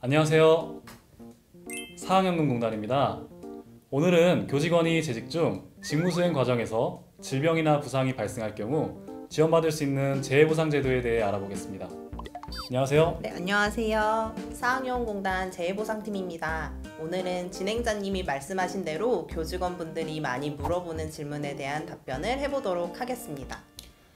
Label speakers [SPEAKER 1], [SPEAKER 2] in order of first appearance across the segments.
[SPEAKER 1] 안녕하세요. 사학연금공단입니다. 오늘은 교직원이 재직 중 직무수행 과정에서 질병이나 부상이 발생할 경우 지원받을 수 있는 재해보상제도에 대해 알아보겠습니다. 안녕하세요.
[SPEAKER 2] 네, 안녕하세요. 사학연금공단 재해보상팀입니다. 오늘은 진행자님이 말씀하신 대로 교직원분들이 많이 물어보는 질문에 대한 답변을 해보도록 하겠습니다.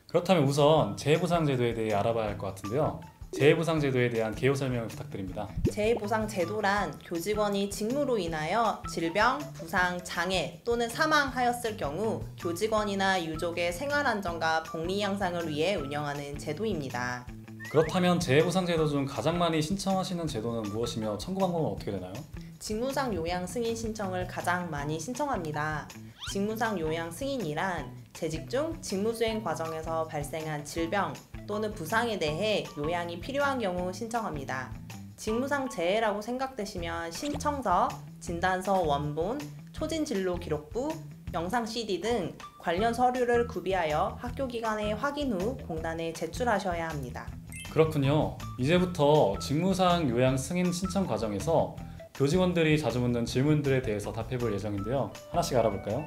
[SPEAKER 1] 그렇다면 우선 재해보상제도에 대해 알아봐야 할 것 같은데요. 재해보상제도에 대한 개요 설명을 부탁드립니다.
[SPEAKER 2] 재해보상제도란 교직원이 직무로 인하여 질병, 부상, 장애 또는 사망하였을 경우 교직원이나 유족의 생활안정과 복리 향상을 위해 운영하는 제도입니다.
[SPEAKER 1] 그렇다면 재해보상제도 중 가장 많이 신청하시는 제도는 무엇이며 청구 방법은 어떻게 되나요?
[SPEAKER 2] 직무상 요양 승인 신청을 가장 많이 신청합니다. 직무상 요양 승인이란 재직 중 직무수행 과정에서 발생한 질병 또는 부상에 대해 요양이 필요한 경우 신청합니다. 직무상 재해라고 생각되시면 신청서, 진단서 원본, 초진진로 기록부, 영상 CD 등 관련 서류를 구비하여 학교 기관에 확인 후 공단에 제출하셔야 합니다.
[SPEAKER 1] 그렇군요. 이제부터 직무상 요양 승인 신청 과정에서 교직원들이 자주 묻는 질문들에 대해서 답해볼 예정인데요. 하나씩 알아볼까요?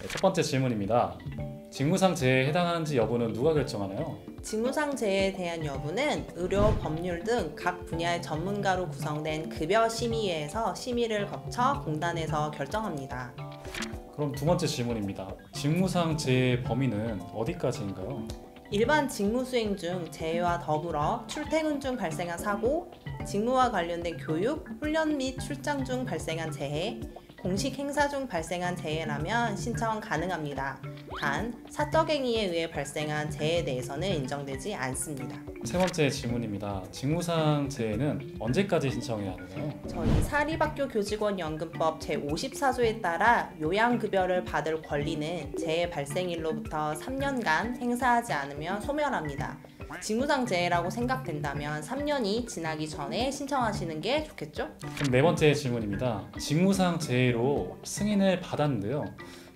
[SPEAKER 1] 첫 번째 질문입니다. 직무상 재해에 해당하는지 여부는 누가 결정하나요?
[SPEAKER 2] 직무상 재해에 대한 여부는 의료, 법률 등 각 분야의 전문가로 구성된 급여심의회에서 심의를 거쳐 공단에서 결정합니다.
[SPEAKER 1] 그럼 두 번째 질문입니다. 직무상 재해 범위는 어디까지인가요?
[SPEAKER 2] 일반 직무 수행 중 재해와 더불어 출퇴근 중 발생한 사고, 직무와 관련된 교육, 훈련 및 출장 중 발생한 재해, 공식 행사 중 발생한 재해라면 신청 가능합니다. 단, 사적행위에 의해 발생한 재해에 대해서는 인정되지 않습니다.
[SPEAKER 1] 세 번째 질문입니다. 직무상 재해는 언제까지 신청해야 하나요?
[SPEAKER 2] 저희 사립학교교직원연금법 제54조에 따라 요양급여를 받을 권리는 재해 발생일로부터 3년간 행사하지 않으면 소멸합니다. 직무상 재해라고 생각된다면 3년이 지나기 전에 신청하시는 게 좋겠죠?
[SPEAKER 1] 그럼 네 번째 질문입니다. 직무상 재해로 승인을 받았는데요.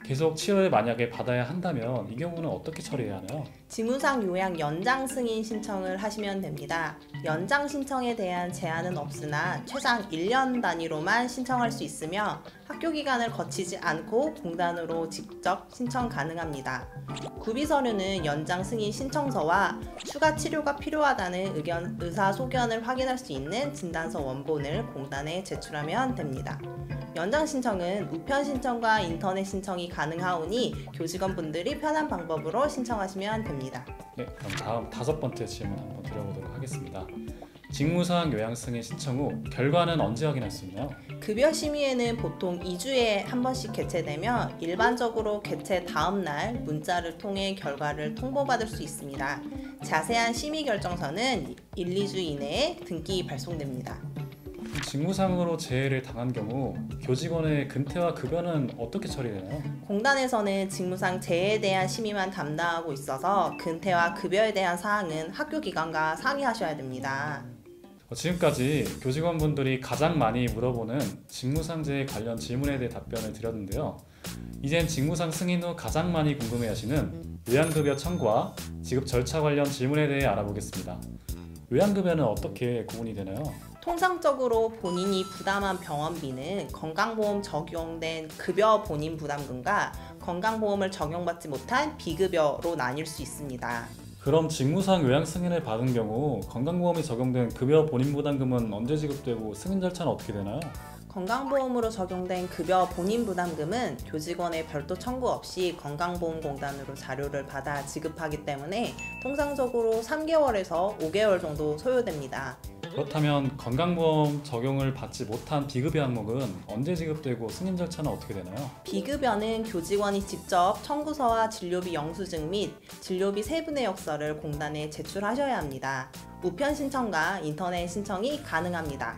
[SPEAKER 1] 계속 치료를 만약에 받아야 한다면 이 경우는 어떻게 처리해야 하나요?
[SPEAKER 2] 직무상 요양 연장 승인 신청을 하시면 됩니다. 연장 신청에 대한 제한은 없으나 최장 1년 단위로만 신청할 수 있으며 학교 기간을 거치지 않고 공단으로 직접 신청 가능합니다. 구비 서류는 연장 승인 신청서와 추가 치료가 필요하다는 의사소견을 확인할 수 있는 진단서 원본을 공단에 제출하면 됩니다. 연장 신청은 우편 신청과 인터넷 신청이 가능하오니 교직원분들이 편한 방법으로 신청하시면 됩니다.
[SPEAKER 1] 네, 그럼 다음 다섯 번째 질문 한번 드려보도록 하겠습니다. 직무상 요양 승인 신청 후 결과는 언제 확인할 수 있나요?
[SPEAKER 2] 급여심의회는 보통 2주에 한 번씩 개최되며 일반적으로 개최 다음 날 문자를 통해 결과를 통보받을 수 있습니다. 자세한 심의 결정서는 1-2주 이내에 등기 발송됩니다.
[SPEAKER 1] 직무상으로 재해를 당한 경우 교직원의 근태와 급여는 어떻게 처리되나요?
[SPEAKER 2] 공단에서는 직무상 재해에 대한 심의만 담당하고 있어서 근태와 급여에 대한 사항은 학교 기관과 상의하셔야 됩니다.
[SPEAKER 1] 지금까지 교직원분들이 가장 많이 물어보는 직무상 재해 관련 질문에 대해 답변을 드렸는데요. 이젠 직무상 승인 후 가장 많이 궁금해하시는 요양급여 청구와 지급 절차 관련 질문에 대해 알아보겠습니다. 요양급여는 어떻게 구분이 되나요?
[SPEAKER 2] 통상적으로 본인이 부담한 병원비는 건강보험 적용된 급여 본인 부담금과 건강보험을 적용받지 못한 비급여로 나뉠 수 있습니다.
[SPEAKER 1] 그럼 직무상 요양 승인을 받은 경우 건강보험이 적용된 급여 본인 부담금은 언제 지급되고 승인 절차는 어떻게 되나요?
[SPEAKER 2] 건강보험으로 적용된 급여 본인 부담금은 교직원의 별도 청구 없이 건강보험공단으로 자료를 받아 지급하기 때문에 통상적으로 3개월에서 5개월 정도 소요됩니다.
[SPEAKER 1] 그렇다면 건강보험 적용을 받지 못한 비급여 항목은 언제 지급되고 승인 절차는 어떻게 되나요?
[SPEAKER 2] 비급여는 교직원이 직접 청구서와 진료비 영수증 및 진료비 세부 내역서를 공단에 제출하셔야 합니다. 우편 신청과 인터넷 신청이 가능합니다.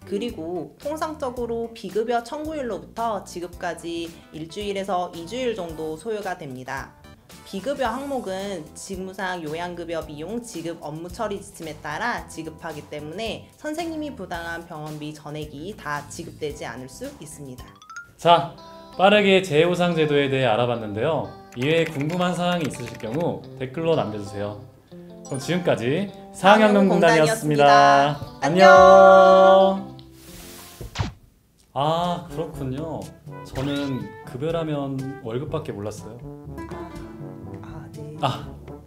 [SPEAKER 2] 그리고 통상적으로 비급여 청구일로부터 지급까지 일주일에서 2주일 정도 소요가 됩니다. 비급여 항목은 직무상 요양급여 비용 지급 업무 처리 지침에 따라 지급하기 때문에 선생님이 부담한 병원비 전액이 다 지급되지 않을 수 있습니다.
[SPEAKER 1] 자, 빠르게 재해보상 제도에 대해 알아봤는데요. 이외에 궁금한 사항이 있으실 경우 댓글로 남겨주세요. 그럼 지금까지 상학연구공단이었습니다.
[SPEAKER 2] 안녕.
[SPEAKER 1] 아, 그렇군요. 저는 급여라면 월급밖에 몰랐어요.
[SPEAKER 2] 네.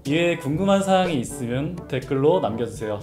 [SPEAKER 1] 이외에 궁금한 사항이 있으면 댓글로 남겨주세요.